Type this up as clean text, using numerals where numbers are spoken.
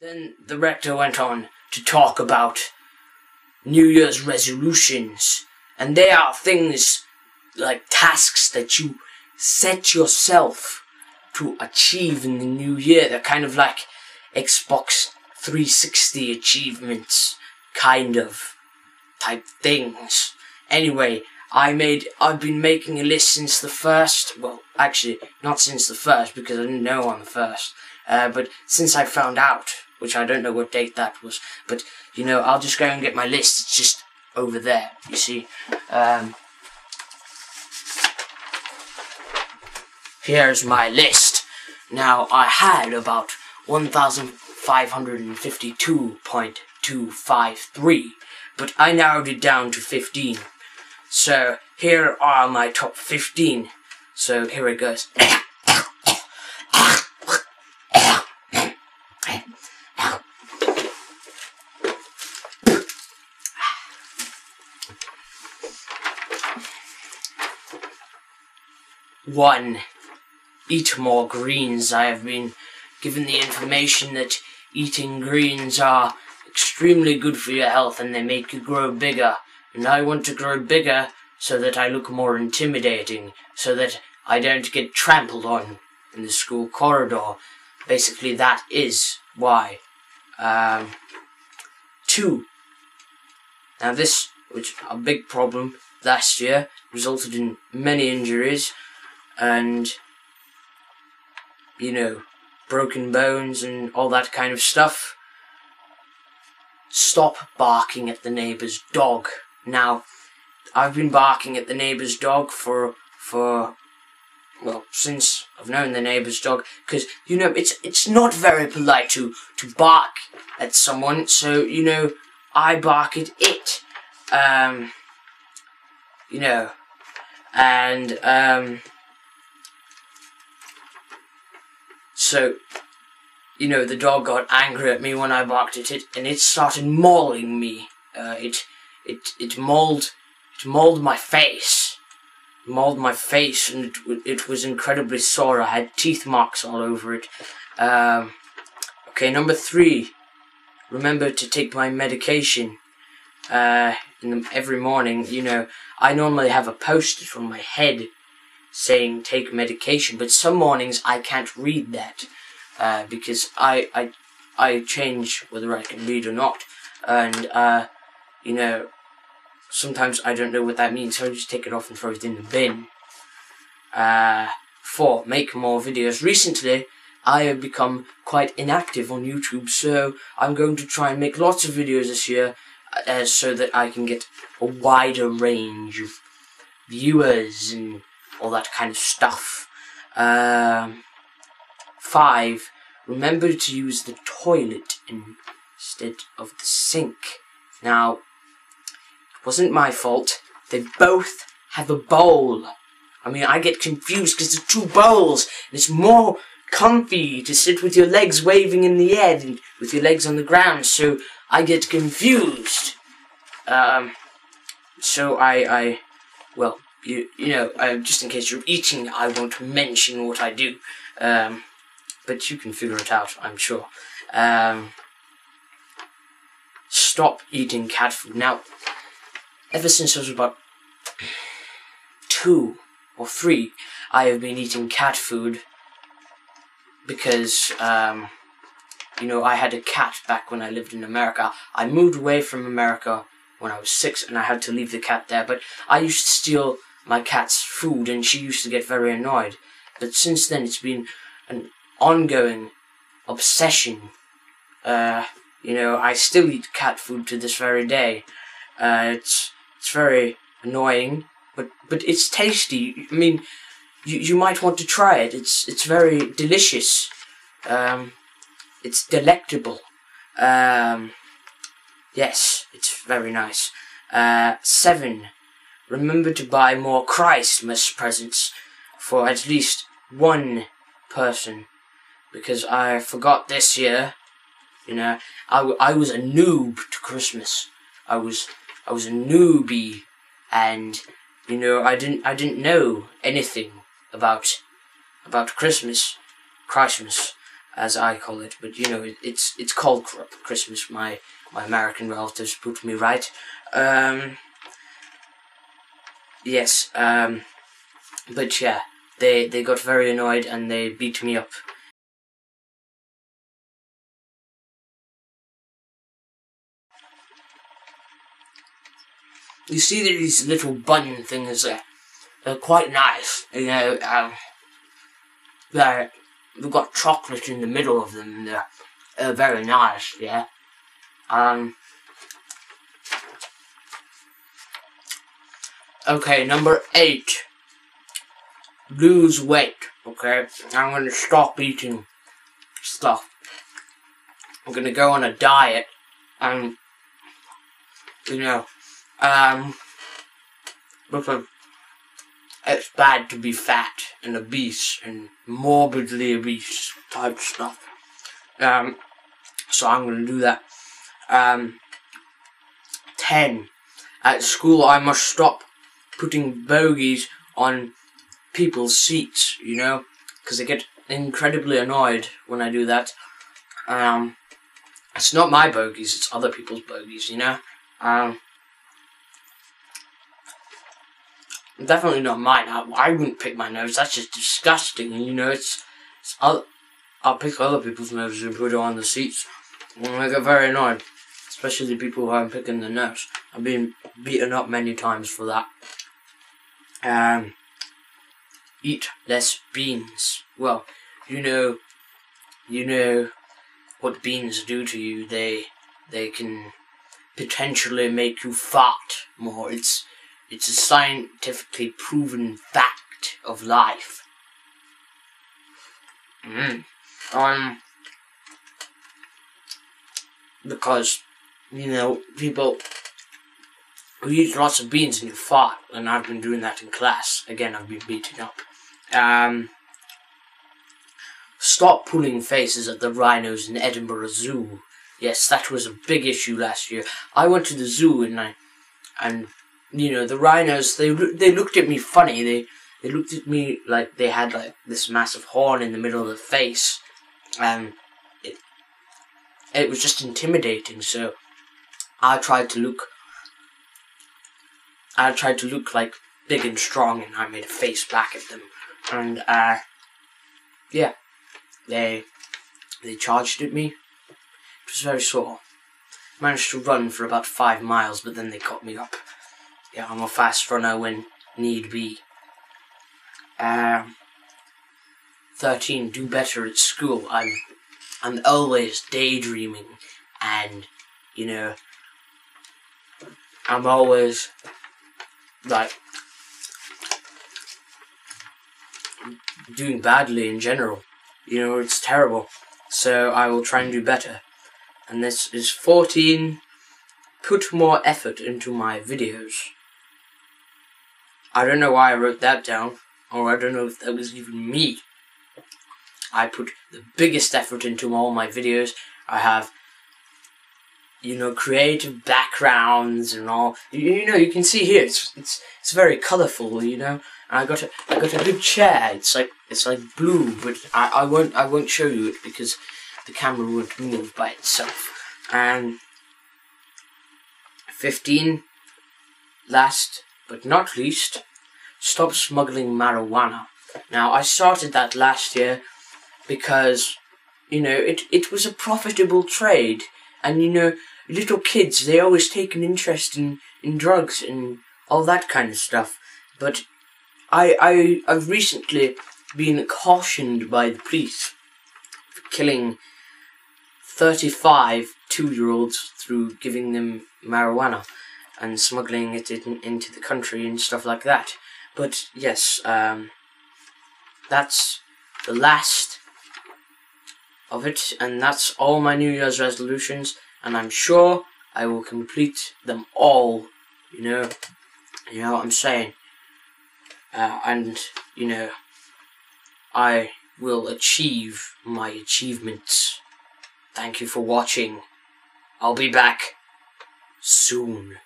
Then the rector went on to talk about New Year's resolutions, and they are things like tasks that you set yourself to achieve in the new year. They're kind of like Xbox 360 achievements, kind of type things. Anyway, I've been making a list since the 1st. Well, actually, not since the 1st, because I didn't know on the 1st. But since I found out, which I don't know what date that was. But, you know, I'll just go and get my list. It's just over there, you see. Here's my list. Now, I had about 1,552.253, but I narrowed it down to 15. So, here are my top 15. So, here it goes. One, eat more greens. I have been given the information that eating greens are extremely good for your health and they make you grow bigger. And I want to grow bigger so that I look more intimidating, so that I don't get trampled on in the school corridor. Basically, that is why. 2. Now this, which a big problem last year, resulted in many injuries and, you know, broken bones and all that kind of stuff. Stop barking at the neighbour's dog. Now, I've been barking at the neighbour's dog for well, since I've known the neighbour's dog, because, you know, it's not very polite to bark at someone, so, you know, I bark at it. You know, and, so, you know, the dog got angry at me when I barked at it, and it started mauling me. It mauled my face. Mauled my face, and it was incredibly sore. I had teeth marks all over it. Okay, number 3. Remember to take my medication every morning. You know, I normally have a post-it on my head saying take medication, but some mornings I can't read that because I change whether I can read or not, and you know, sometimes I don't know what that means, so I just take it off and throw it in the bin. 4. Make more videos. Recently, I have become quite inactive on YouTube, so I'm going to try and make lots of videos this year so that I can get a wider range of viewers and all that kind of stuff. 5. Remember to use the toilet instead of the sink. Now, wasn't my fault. They both have a bowl. I mean, I get confused because there's 2 bowls, and it's more comfy to sit with your legs waving in the air than with your legs on the ground, so I get confused. So well, you know, just in case you're eating, I won't mention what I do, but you can figure it out, I'm sure. Stop eating cat food. Now, ever since I was about 2 or 3, I have been eating cat food because, you know, I had a cat back when I lived in America. I moved away from America when I was 6 and I had to leave the cat there, but I used to steal my cat's food and she used to get very annoyed. But since then it's been an ongoing obsession. You know, I still eat cat food to this very day. It's very annoying, but it's tasty. I mean, you might want to try it. It's very delicious. It's delectable. Yes, it's very nice. 7. Remember to buy more Christmas presents for at least one person, because I forgot this year. You know, I was a noob to Christmas. I was a newbie, and you know, I didn't know anything about Christmas. as I call it, but you know, it's called Christmas. My American relatives put me right. Yes, but yeah, they got very annoyed and they beat me up. You see these little button things there? They're quite nice, you know. They've got chocolate in the middle of them. They're very nice, yeah. Okay, number 8. Lose weight. Okay, I'm gonna stop eating stuff. I'm gonna go on a diet, and you know, because it's bad to be fat and obese and morbidly obese type stuff. So I'm gonna do that. 10. At school, I must stop putting bogies on people's seats, you know, because they get incredibly annoyed when I do that. It's not my bogies, it's other people's bogies, you know. Definitely not mine. I wouldn't pick my nose. That's just disgusting. You know, I'll pick other people's noses and put it on the seats. And I get very annoyed, especially the people who I'm picking the nose. I've been beaten up many times for that. Eat less beans. Well, you know what beans do to you. They can potentially make you fart more. It's a scientifically proven fact of life. Because, you know, people who eat lots of beans and you fart, and I've been doing that in class. Again, I've been beaten up. Stop pulling faces at the rhinos in Edinburgh Zoo. Yes, that was a big issue last year. I went to the zoo and you know, the rhinos, they looked at me funny. They looked at me like they had like this massive horn in the middle of the face, and it was just intimidating. So I tried to look like big and strong, and I made a face back at them. And yeah, they charged at me. It was very sore. Managed to run for about 5 miles, but then they caught me up. Yeah, I'm a fast runner when need be. 13. Do better at school. I'm always daydreaming, and you know, I'm always like doing badly in general. You know, it's terrible. So I will try and do better. And this is 14. Put more effort into my videos. I don't know why I wrote that down, or I don't know if that was even me. I put the biggest effort into all my videos. I have, you know, creative backgrounds and all. You know, you can see here it's very colourful. You know, and I got a good chair. It's like blue, but I won't show you it because the camera won't move by itself. And 15. Last but not least, stop smuggling marijuana. Now, I started that last year because, you know, it was a profitable trade. And, you know, little kids, they always take an interest in drugs and all that kind of stuff. But I've recently been cautioned by the police for killing 35 2-year-olds through giving them marijuana and smuggling it into the country and stuff like that. But yes, that's the last of it, and that's all my New Year's resolutions, and I'm sure I will complete them all, you know what I'm saying, and, you know, I will achieve my achievements. Thank you for watching. I'll be back soon.